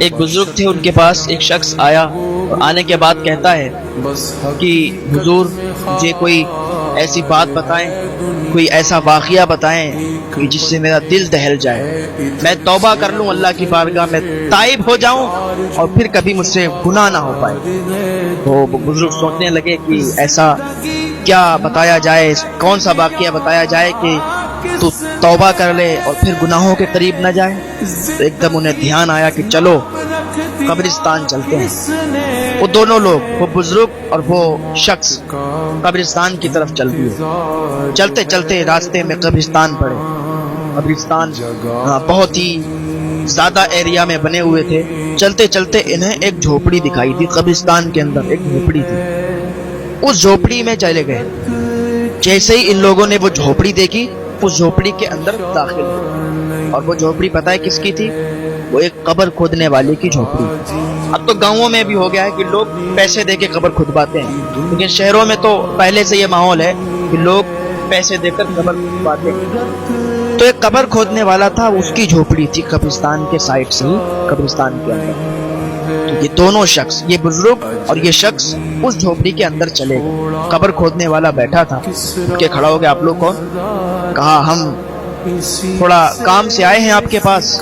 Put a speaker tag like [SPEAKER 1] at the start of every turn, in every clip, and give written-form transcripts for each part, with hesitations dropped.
[SPEAKER 1] ایک بزرگ تھے، ان کے پاس ایک شخص آیا اور آنے کے بعد کہتا ہے کہ حضور مجھے کوئی ایسی بات بتائیں، کوئی ایسا واقعہ بتائیں کہ جس سے میرا دل دہل جائے، میں توبہ کر لوں اللہ کی بارگاہ میں، تائب ہو جاؤں اور پھر کبھی مجھ سے گناہ نہ ہو پائے۔ تو بزرگ سوچنے لگے کہ ایسا کیا بتایا جائے، کون سا واقعہ بتایا جائے کہ تو توبہ کر لے اور پھر گناہوں کے قریب نہ جائے۔ تو ایک دم انہیں دھیان آیا کہ چلو قبرستان چلتے ہیں۔ وہ دونوں لوگ، وہ بزرگ اور وہ شخص قبرستان کی طرف چل دیے۔ چلتے چلتے راستے میں قبرستان پڑے۔ قبرستان بہت ہی زیادہ ایریا میں بنے ہوئے تھے۔ چلتے چلتے انہیں ایک جھوپڑی دکھائی دی، قبرستان کے اندر ایک جھوپڑی تھی۔ اس جھوپڑی میں چلے گئے۔ جیسے ہی ان لوگوں نے وہ جھوپڑی دیکھی، اس جھوپڑی کے اندر داخل ہوئے۔ اور وہ جھوپڑی پتہ ہے کس کی تھی؟ وہ ایک قبر کھودنے والے کی جھوپڑی۔ اب تو گاؤں میں بھی ہو گیا ہے کہ لوگ پیسے دے کے قبر کھودواتے ہیں، لیکن شہروں میں تو پہلے سے یہ ماحول ہے کہ لوگ پیسے دے کر قبر کھودواتے ہیں۔ تو ایک قبر کھودنے والا تھا، اس کی جھوپڑی تھی قبرستان کے سائڈ سے ہی، قبرستان کے اندر۔ یہ دونوں شخص، یہ بزرگ اور یہ شخص اس جھوپڑی کے اندر چلے گئے۔ قبر کھودنے والا بیٹھا تھا، کہ کھڑا ہو گیا، آپ لوگ کون؟ کہا ہم تھوڑا کام سے آئے ہیں آپ کے پاس،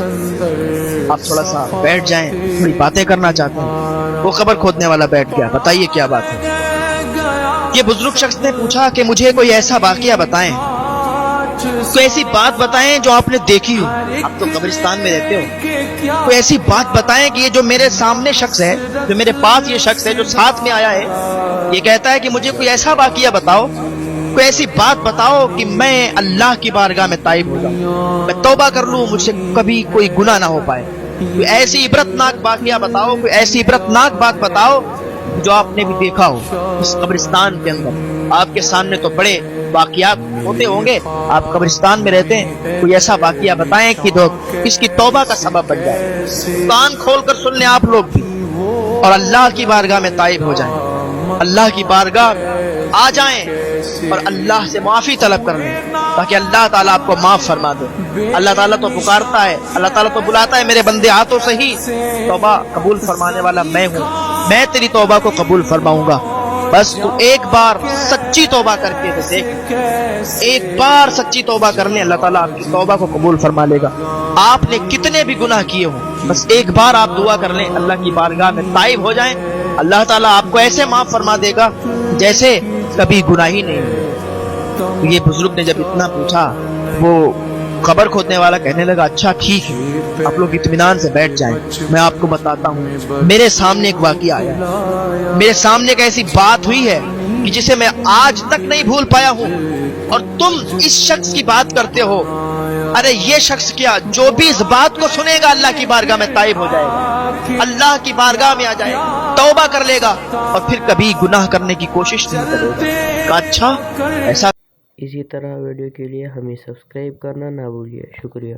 [SPEAKER 1] آپ تھوڑا سا بیٹھ جائیں، تھوڑی باتیں کرنا چاہتے ہیں۔ وہ قبر کھودنے والا بیٹھ گیا۔ بتائیے کیا بات ہے؟ یہ بزرگ شخص نے پوچھا کہ مجھے کوئی ایسا واقعہ بتائیں، کوئی ایسی بات بتائیں جو آپ نے دیکھی ہو، آپ تو قبرستان میں رہتے ہو، کوئی ایسی بات بتائیں کہ یہ جو میرے سامنے شخص ہے، جو میرے پاس یہ شخص ہے جو ساتھ میں آیا ہے، یہ کہتا ہے کہ مجھے کوئی ایسا واقعہ بتاؤ، کوئی ایسی بات بتاؤ کہ میں اللہ کی بارگاہ میں تائب ہو جاؤں، میں توبہ کر لوں، مجھ سے کبھی کوئی گناہ نہ ہو پائے۔ کوئی ایسی عبرتناک واقعہ بتاؤ، کوئی ایسی عبرتناک بات بتاؤ جو آپ نے بھی دیکھا ہو اس قبرستان کے اندر۔ آپ کے سامنے تو بڑے واقعات ہوتے ہوں گے، آپ قبرستان میں رہتے ہیں، کوئی ایسا واقعہ بتائیں کہ اس کی توبہ کا سبب بن جائے۔ کان کھول کر سن لیں آپ لوگ بھی، اور اللہ کی بارگاہ میں تائب ہو جائیں، اللہ کی بارگاہ آ جائیں اور اللہ سے معافی طلب کر لیں، تاکہ اللہ تعالیٰ آپ کو معاف فرما دے۔ اللہ تعالیٰ تو پکارتا ہے، اللہ تعالیٰ تو بلاتا ہے، میرے بندے آ تو صحیح، توبہ قبول فرمانے والا میں ہوں، میں تیری توبہ کو قبول فرماؤں گا، بس تو ایک بار سچی توبہ کر کے دیکھ، ایک بار سچی توبہ کر لیں، اللہ تعالیٰ آپ کی توبہ کو قبول فرما لے گا۔ آپ نے کتنے بھی گناہ کیے ہوں، بس ایک بار آپ دعا کر لیں، اللہ کی بارگاہ میں تائب ہو جائیں، اللہ تعالیٰ آپ کو ایسے معاف فرما دے گا جیسے کبھی گناہ ہی نہیں۔ یہ بزرگ نے جب اتنا پوچھا، وہ قبر کھودنے والا کہنے لگا اچھا ٹھیک ہے، آپ لوگ اطمینان سے بیٹھ جائیں، میں آپ کو بتاتا ہوں۔ میرے سامنے ایک واقعہ آیا، میرے سامنے ایک ایسی بات ہوئی ہے کہ جسے میں آج تک نہیں بھول پایا ہوں، اور تم اس شخص کی بات کرتے ہو۔ ارے یہ شخص کیا، جو بھی اس بات کو سنے گا اللہ کی بارگاہ میں تائب ہو جائے گا، اللہ کی بارگاہ میں آ جائے گا، توبہ کر لے گا اور پھر کبھی گناہ کرنے کی کوشش نہیں کرے گا۔ کہا اچھا ایسا۔
[SPEAKER 2] اسی طرح ویڈیو کے لیے ہمیں سبسکرائب کرنا نہ بھولیے۔ شکریہ۔